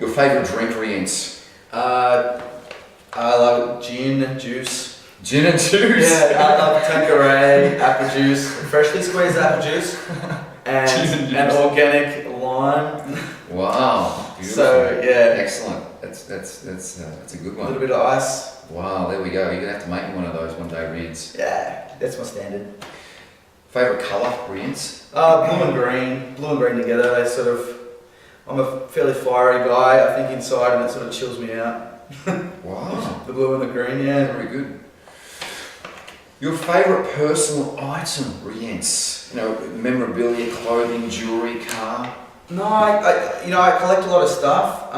Your favourite drink, Rients? I love gin and juice. Gin and juice? Yeah, I love Tanqueray, apple juice, freshly squeezed apple juice, and organic lime. Wow, beautiful. So yeah, excellent. That's a good a one. little bit of ice. Wow, there we go. You're gonna have to make me one of those one day, Rients. Yeah, that's my standard. Favourite colour, Rients? Blue and green together. They sort of. I'm a fairly fiery guy. I think inside, and it sort of chills me out. Wow. The blue and the green, yeah. Very good. Your favourite personal item, Rients? You know, memorabilia, clothing, jewellery, car? No, I collect a lot of stuff,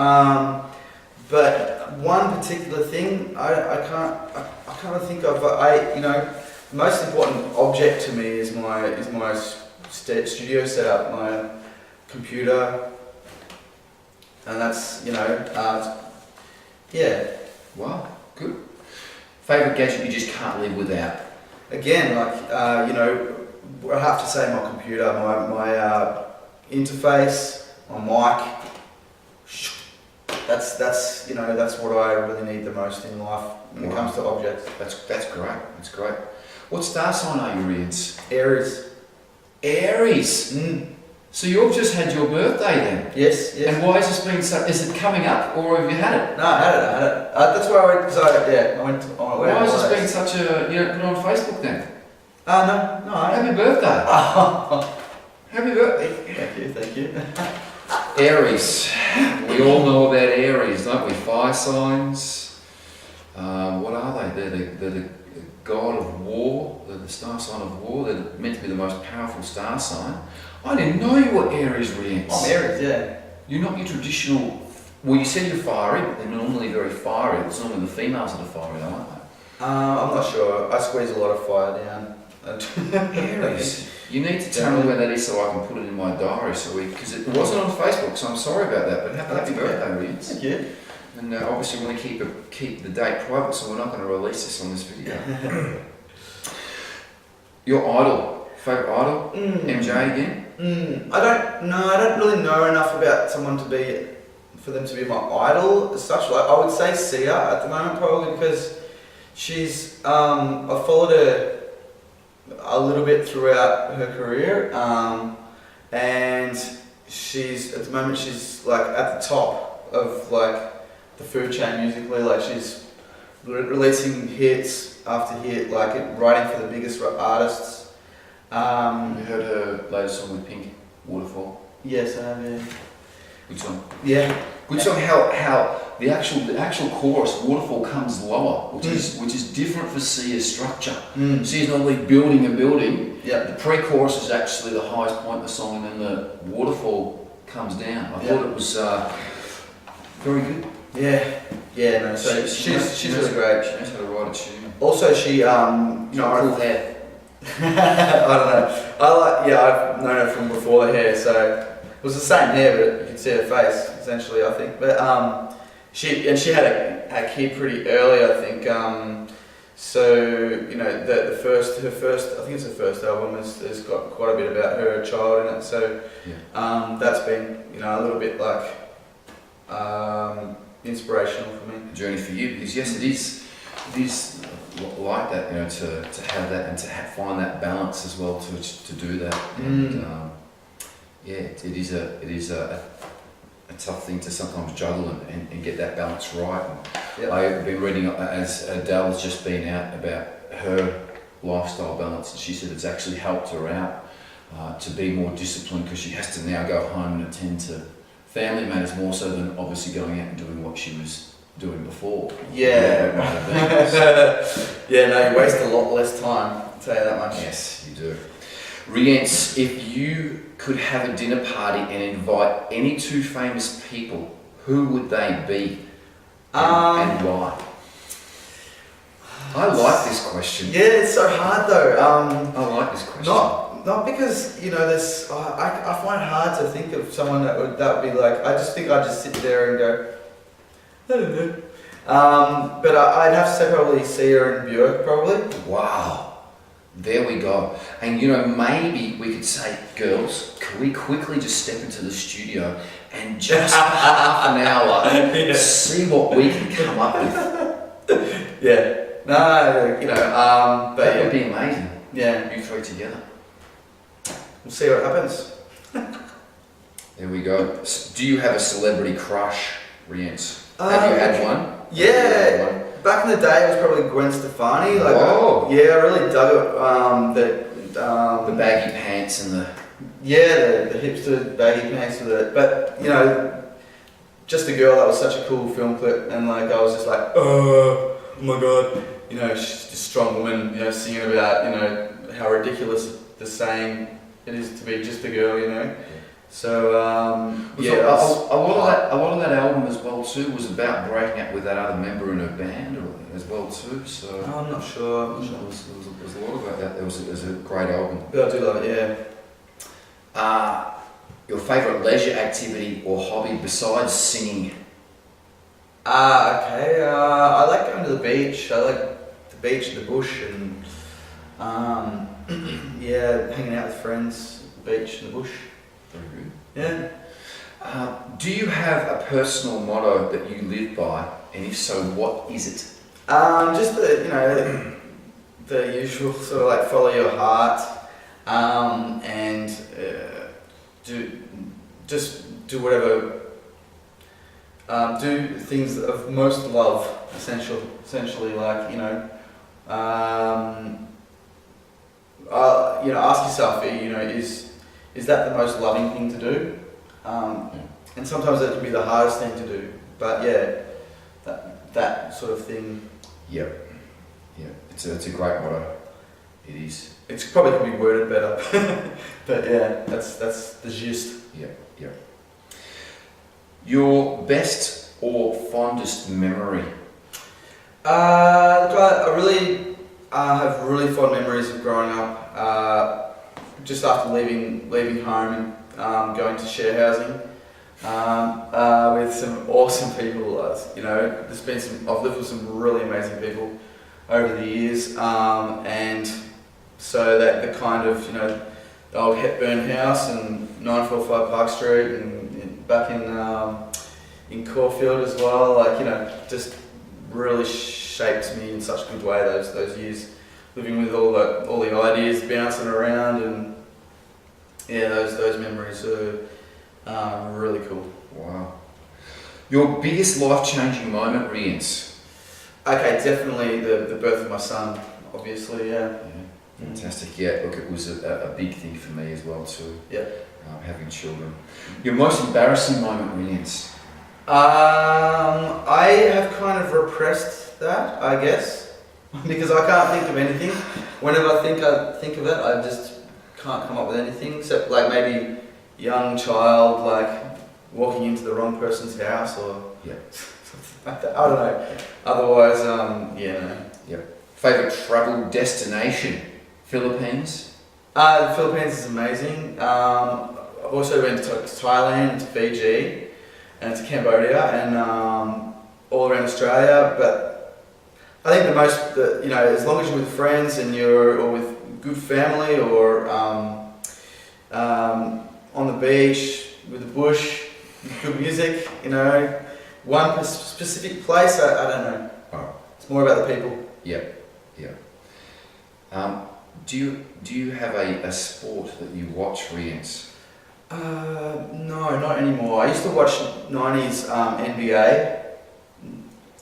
but one particular thing I can't think of. The most important object to me is my studio setup, my computer, and that's yeah. Wow, good. Favourite gadget you just can't live without? Again, I have to say my computer, my interface, my mic. That's what I really need the most in life when it comes to objects. That's great. That's great. What star sign are you, Rients? Aries. Aries. Mm. So you've just had your birthday then? Yes. And why has this been so? Is it coming up, or have you had it? No, I had it. That's where I went. I went. Why has this been such a? You don't put it on Facebook then? No. Happy birthday. Happy birthday. Thank you. Aries. We all know about Aries, don't we? Fire signs. What are they? They're the god of war. They're the star sign of war. They're meant to be the most powerful star sign. I didn't know you were Aries, Rients. I'm Aries, yeah. You're not your traditional. Well, you said you're fiery, but they're normally very fiery. It's normally the females that are fiery, aren't they? I'm not sure. I squeeze a lot of fire down. Aries. You need to tell me where that is so I can put it in my diary. Because it wasn't on Facebook, so I'm sorry about that. But happy birthday, Rients. Thank you. And obviously, we want to keep the date private, so we're not going to release this on this video. Your idol, favourite idol, MJ again. I don't really know enough about someone for them to be my idol as such. Like I would say Sia at the moment, probably because she's I followed her a little bit throughout her career, and she's at the moment like at the top of like the food chain musically. Like she's releasing hits after hit, like writing for the biggest artists. You heard her latest song with Pink, Waterfall? Yes, I have. Yeah. Good song. Yeah. Good song. How the actual chorus, Waterfall, comes lower, which is different for Sia's structure. Sia's normally building a building. Yeah. The pre-chorus is actually the highest point of the song, and then the waterfall comes down. I thought it was very good. Yeah. No. So she's really great. She knows how to write a tune. Also, she cool hair. I don't know. I've known her from before the hair, so it was the same hair, but you could see her face essentially, I think. But she had a kid pretty early, I think. So her first, I think it's her first album has got quite a bit about her child in it. So that's been a little bit like inspirational for me. A journey for you, because yes, it is like that, to have that and to find that balance as well to do that. And it is a tough thing to sometimes juggle and get that balance right. And I've been reading as Adele has just been out about her lifestyle balance, and she said it's actually helped her out to be more disciplined, because she has to now go home and attend to family matters more so than obviously going out and doing what she was doing before. Yeah. You waste a lot less time, I'll tell you that much. Yes, you do. Rients, if you could have a dinner party and invite any two famous people, who would they be and why? I like this question. Yeah, it's so hard though. I like this question. Not because there's. I find it hard to think of someone that would be like. I just think I'd just sit there and go, I don't know. But I'd have to say probably Sia and Björk, probably. Wow. There we go. And you know, maybe we could say, girls, can we quickly just step into the studio and just for half an hour see what we can come up with? Yeah. No, you know, but That yeah. would be amazing. Yeah. You three together. We'll see what happens. There we go. Do you have a celebrity crush, Rients? Have you had one? Yeah. Have you had one? Back in the day, it was probably Gwen Stefani. Like, Whoa. yeah, I really dug it. The baggy pants and the... Yeah, the hipster baggy pants with it. But, you know, just a girl that was such a cool film clip, and like I was just like, oh my god. You know, she's just a strong woman, you know, singing about, you know, how ridiculous the saying it is to be just a girl, you know. So, yeah. A lot of that album as well too was about breaking up with that other member in her band as well too. So I'm not sure. there was a lot about that. It was a great album. But I do love it, yeah. Your favourite leisure activity or hobby besides singing? Okay. I like going to the beach. I like the beach and the bush, and yeah, hanging out with friends, the beach and the bush. Very good. Yeah. Do you have a personal motto that you live by, and if so, what is it? Just the, you know, the usual sort of like follow your heart, and do whatever, do things of most love, essentially, like, you know, ask yourself, you know, is that the most loving thing to do? And sometimes that can be the hardest thing to do, but yeah, that sort of thing. Yep. Yeah. It's a great motto. It is. It's probably can be worded better, but yeah, that's the gist. Yeah. Your best or fondest memory? I really have really fond memories of growing up. Just after leaving home and going to share housing with some awesome people. You know, I've lived with some really amazing people over the years, and so that the kind of, you know, the old Hepburn house and 945 Park Street and back in Caulfield as well, like, you know, just really shaped me in such a good way those years, living with all the ideas bouncing around, and yeah, those memories are really cool. Wow. Your biggest life-changing moment, Rients? Okay, definitely the birth of my son, obviously, yeah. Fantastic. Yeah, look, it was a big thing for me as well too. Yeah. Having children. Your most embarrassing moment, Rients? I have kind of repressed that, I guess, because I can't think of anything. Whenever I think of it, I just can't come up with anything, except like maybe young child, like walking into the wrong person's house or something like that. I don't know. Otherwise, yeah, no. Yep. Favorite travel destination? Philippines? The Philippines is amazing. I've also been to Thailand, to Fiji, and to Cambodia, and all around Australia. But I think you know, as long as you're with friends and or with good family, or on the beach with the bush, good music, you know, one specific place, I don't know. Oh. It's more about the people. Yep. Do you have a sport that you watch, Rients? No, not anymore. I used to watch 90s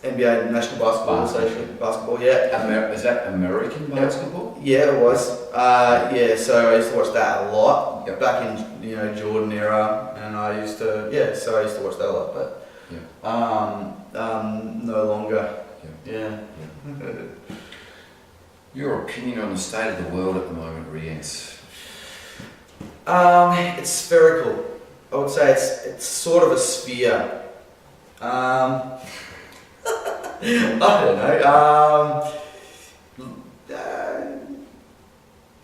NBA, National Basketball Association basketball. Yeah. Is that American basketball? Yeah, it was. Yeah, so I used to watch that a lot back in, you know, Jordan era, and I used to watch that a lot, but no longer. Yeah. Your opinion on the state of the world at the moment, Rients? It's spherical. I would say it's sort of a sphere. I don't know.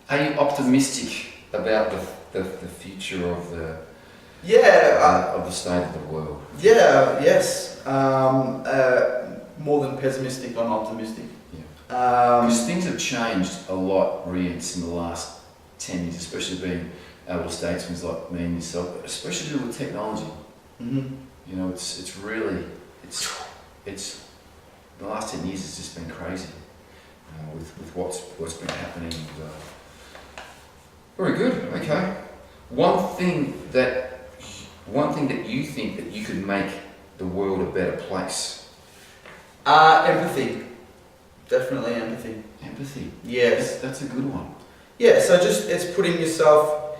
Are you optimistic about the future of the of the state of the world? Yeah. Yes. More than pessimistic, I'm optimistic. Yeah. Because things have changed a lot, Rients, in the last 10 years, especially being able statesmen like me and yourself, especially to do with technology. Mm-hmm. You know, it's really, it's the last 10 years has just been crazy with what's been happening. Very good. Okay. One thing that you think that you could make the world a better place. Empathy. Definitely empathy. Empathy. Yes. That's a good one. Yeah, so just it's putting yourself,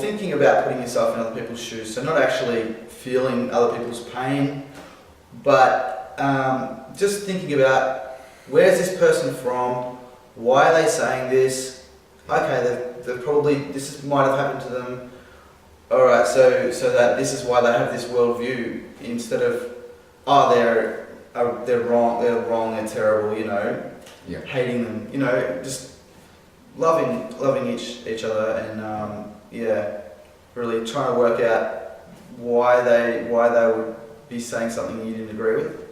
thinking about putting yourself in other people's shoes. So not actually feeling other people's pain, but just thinking about where's this person from, why are they saying this? Okay, they've probably, might have happened to them. All right, so that this is why they have this worldview instead of, oh, they're wrong, they're terrible, you know, Yeah. hating them, you know, just loving each other and really trying to work out why they would be saying something you didn't agree with.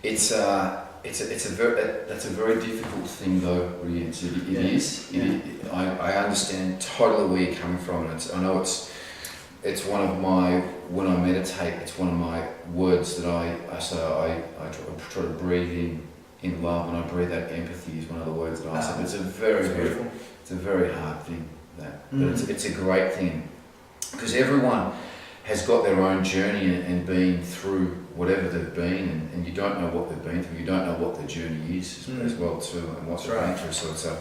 That's a very difficult thing though, really. It is. I understand totally where you're coming from, and I know it's one of my, when I meditate, it's one of my words that I try to breathe in love, and I breathe out empathy is one of the words that I say. But it's a very hard thing, but it's a great thing, because everyone has got their own journey and been through whatever they've been, and you don't know what they've been through. You don't know what the journey is as well too, and what they've been through. So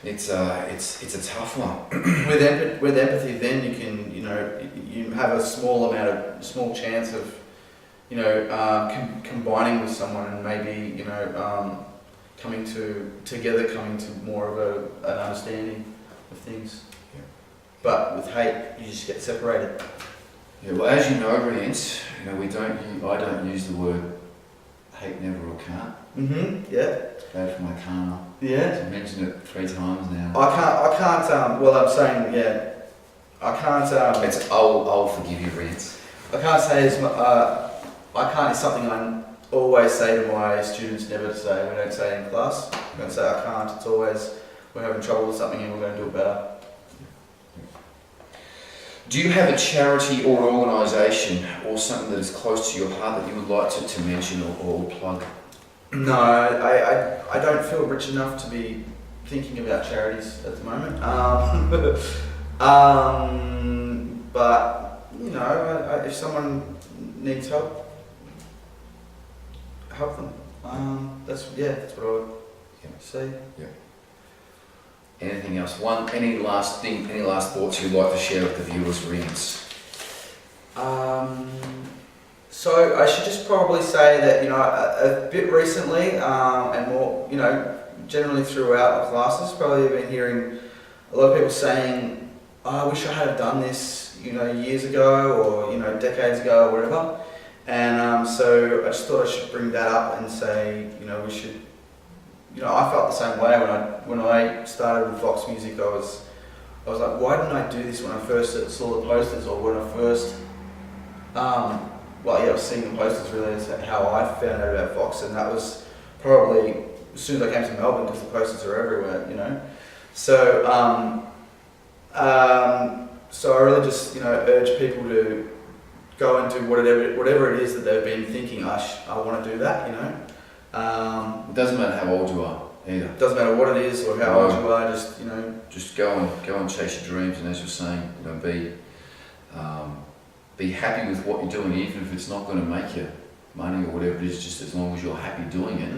it's a tough one. With empathy, then you can, you have a small chance of, combining with someone and maybe, coming to more of an understanding of things. Yeah. But with hate, you just get separated. Yeah, well, as you know, Rients, I don't use the word hate never or can't. Mm-hmm. Yeah. It's bad for my karma. Yeah. I've mentioned it 3 times now. I can't. Well, I'm saying, yeah. I can't. It's I'll forgive you, Rients. I can't say as much. I can't is something I always say to my students never to say. We don't say it in class. We don't say I can't. It's always we're having trouble with something and we're going to do it better. Do you have a charity or organisation or something that is close to your heart that you would like to mention or plug? No, I don't feel rich enough to be thinking about charities at the moment. But if someone needs help them. That's what I would say. Yeah. Anything else? Any last thoughts you'd like to share with the viewers, Rients? So I should just probably say that, a bit recently, and more, generally throughout the classes, probably been hearing a lot of people saying, I wish I had done this, years ago or, decades ago or whatever. And so I just thought I should bring that up and say, we should, I felt the same way when I started with Vox Music. I was like, why didn't I do this when I first saw the posters, or when I first, I was seeing the posters really is how I found out about Vox, and that was probably as soon as I came to Melbourne, because the posters are everywhere, So, so I really just, urge people to go and do whatever it is that they've been thinking, I want to do that, It doesn't matter how old you are either. It doesn't matter what it is or how old you are, just, Just go and chase your dreams, and as you're saying, be happy with what you're doing, even if it's not going to make you money or whatever it is, just as long as you're happy doing it.